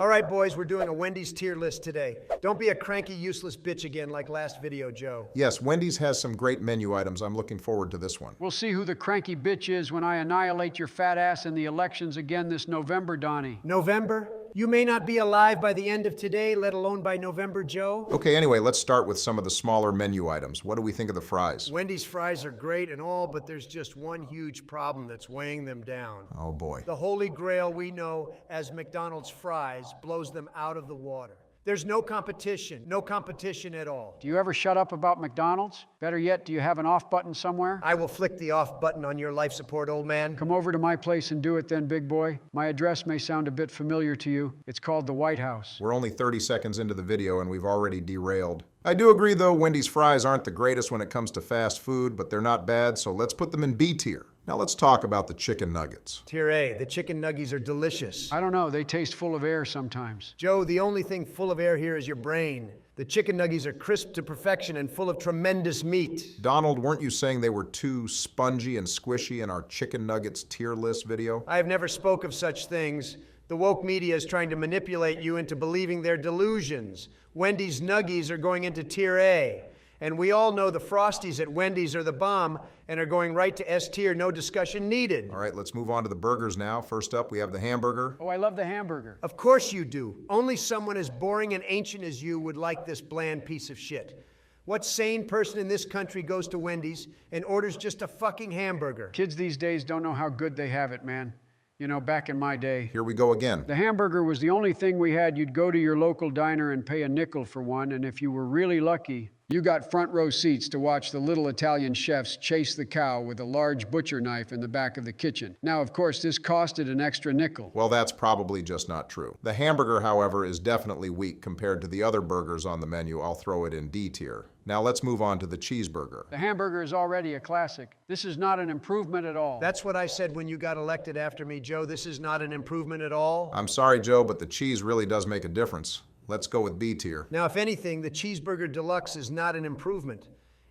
All right, boys, we're doing a Wendy's tier list today. Don't be a cranky, useless bitch again like last video, Joe. Yes, Wendy's has some great menu items. I'm looking forward to this one. We'll see who the cranky bitch is when I annihilate your fat ass in the elections again this November, Donnie. November? You may not be alive by the end of today, let alone by November, Joe. Okay, anyway, let's start with some of the smaller menu items. What do we think of the fries? Wendy's fries are great and all, but there's just one huge problem that's weighing them down. Oh boy. The holy grail we know as McDonald's fries blows them out of the water. There's no competition at all. Do you ever shut up about McDonald's? Better yet, do you have an off button somewhere? I will flick the off button on your life support, old man. Come over to my place and do it then, big boy. My address may sound a bit familiar to you. It's called the White House. We're only 30 seconds into the video and we've already derailed. I do agree though, Wendy's fries aren't the greatest when it comes to fast food, but they're not bad, so let's put them in B tier. Now let's talk about the chicken nuggets. Tier A, the chicken nuggies are delicious. I don't know, they taste full of air sometimes. Joe, the only thing full of air here is your brain. The chicken nuggies are crisp to perfection and full of tremendous meat. Donald, weren't you saying they were too spongy and squishy in our chicken nuggets tier list video? I have never spoke of such things. The woke media is trying to manipulate you into believing their delusions. Wendy's nuggies are going into tier A. And we all know the Frosties at Wendy's are the bomb and are going right to S tier, no discussion needed. All right, let's move on to the burgers now. First up, we have the hamburger. Oh, I love the hamburger. Of course you do. Only someone as boring and ancient as you would like this bland piece of shit. What sane person in this country goes to Wendy's and orders just a fucking hamburger? Kids these days don't know how good they have it, man. You know, back in my day. Here we go again. The hamburger was the only thing we had. You'd go to your local diner and pay a nickel for one, and if you were really lucky, you got front row seats to watch the little Italian chefs chase the cow with a large butcher knife in the back of the kitchen. Now, of course, this costed an extra nickel. Well, that's probably just not true. The hamburger, however, is definitely weak compared to the other burgers on the menu. I'll throw it in D tier. Now let's move on to the cheeseburger. The hamburger is already a classic. This is not an improvement at all. That's what I said when you got elected after me, Joe. This is not an improvement at all. I'm sorry, Joe, but the cheese really does make a difference. Let's go with B tier. Now, if anything, the Cheeseburger Deluxe is not an improvement.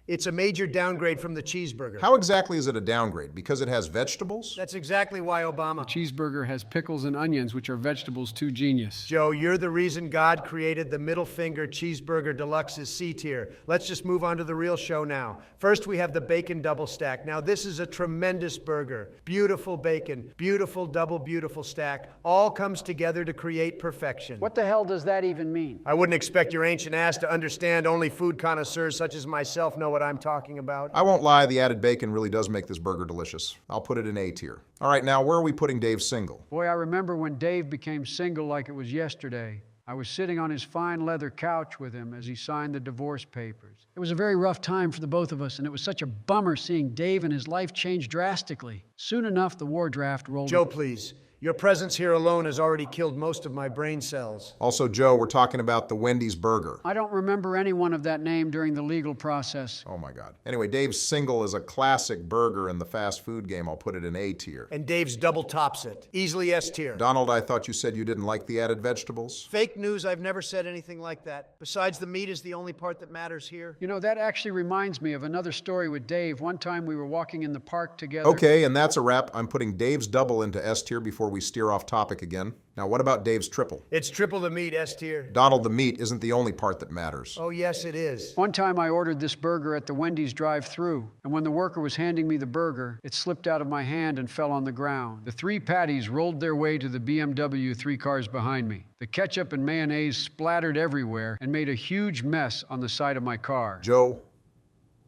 It's a major downgrade from the cheeseburger. How exactly is it a downgrade? Because it has vegetables? That's exactly why Obama. Cheeseburger has pickles and onions, which are vegetables too genius. Joe, you're the reason God created the middle finger Cheeseburger Deluxe's C tier. Let's just move on to the real show now. First, we have the bacon double stack. Now, this is a tremendous burger. Beautiful bacon, beautiful double beautiful stack. All comes together to create perfection. What the hell does that even mean? I wouldn't expect your ancient ass to understand. Only food connoisseurs such as myself know what I'm talking about. I won't lie, the added bacon really does make this burger delicious. I'll put it in A tier. All right, now where are we putting Dave's single? Boy, I remember when Dave became single like it was yesterday. I was sitting on his fine leather couch with him as he signed the divorce papers. It was a very rough time for the both of us, and it was such a bummer seeing Dave and his life change drastically. Soon enough, the war draft rolled. Joe, please. Your presence here alone has already killed most of my brain cells. Also, Joe, we're talking about the Wendy's burger. I don't remember anyone of that name during the legal process. Oh my God. Anyway, Dave's single is a classic burger in the fast food game. I'll put it in A tier. And Dave's double tops it. Easily S tier. Donald, I thought you said you didn't like the added vegetables. Fake news, I've never said anything like that. Besides, the meat is the only part that matters here. You know, that actually reminds me of another story with Dave. One time we were walking in the park together. Okay, and that's a wrap. I'm putting Dave's double into S tier before we steer off topic again. Now, what about Dave's triple? It's triple the meat, S tier. Donald, the meat isn't the only part that matters. Oh, yes, it is. One time I ordered this burger at the Wendy's drive-thru, and when the worker was handing me the burger, it slipped out of my hand and fell on the ground. The 3 patties rolled their way to the BMW 3 cars behind me. The ketchup and mayonnaise splattered everywhere and made a huge mess on the side of my car. Joe,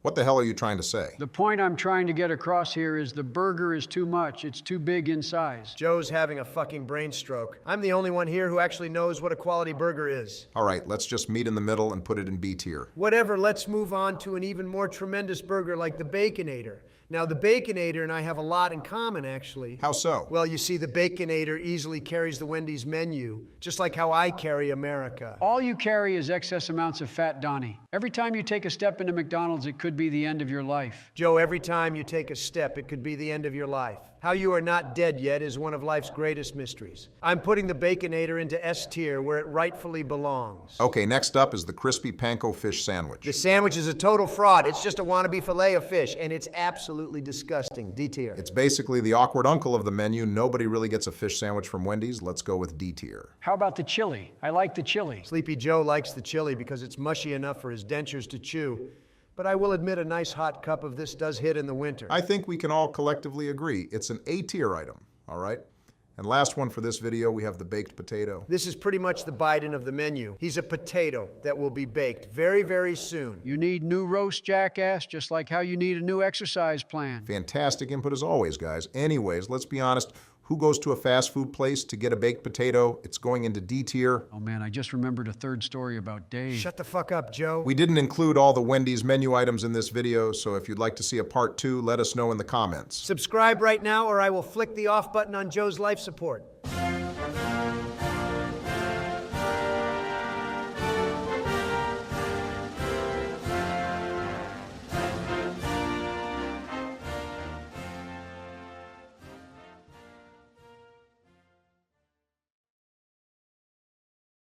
what the hell are you trying to say? The point I'm trying to get across here is the burger is too much. It's too big in size. Joe's having a fucking brain stroke. I'm the only one here who actually knows what a quality burger is. All right, let's just meet in the middle and put it in B tier. Whatever, let's move on to an even more tremendous burger like the Baconator. Now, the Baconator and I have a lot in common, actually. How so? Well, you see, the Baconator easily carries the Wendy's menu, just like how I carry America. All you carry is excess amounts of fat, Donnie. Every time you take a step into McDonald's, it could be the end of your life. Joe, every time you take a step, it could be the end of your life. How you are not dead yet is one of life's greatest mysteries. I'm putting the Baconator into S tier where it rightfully belongs. Okay, next up is the crispy panko fish sandwich. The sandwich is a total fraud. It's just a wannabe fillet of fish, and it's absolutely disgusting. D tier. It's basically the awkward uncle of the menu. Nobody really gets a fish sandwich from Wendy's. Let's go with D tier. How about the chili? I like the chili. Sleepy Joe likes the chili because it's mushy enough for his dentures to chew. But I will admit a nice hot cup of this does hit in the winter. I think we can all collectively agree it's an A tier item, all right? And last one for this video, we have the baked potato. This is pretty much the Biden of the menu. He's a potato that will be baked very, very soon. You need new roast, jackass, just like how you need a new exercise plan. Fantastic input as always, guys. Anyways, let's be honest. Who goes to a fast food place to get a baked potato? It's going into D tier. Oh man, I just remembered a third story about Dave. Shut the fuck up, Joe. We didn't include all the Wendy's menu items in this video, so if you'd like to see a part 2, let us know in the comments. Subscribe right now or I will flick the off button on Joe's life support.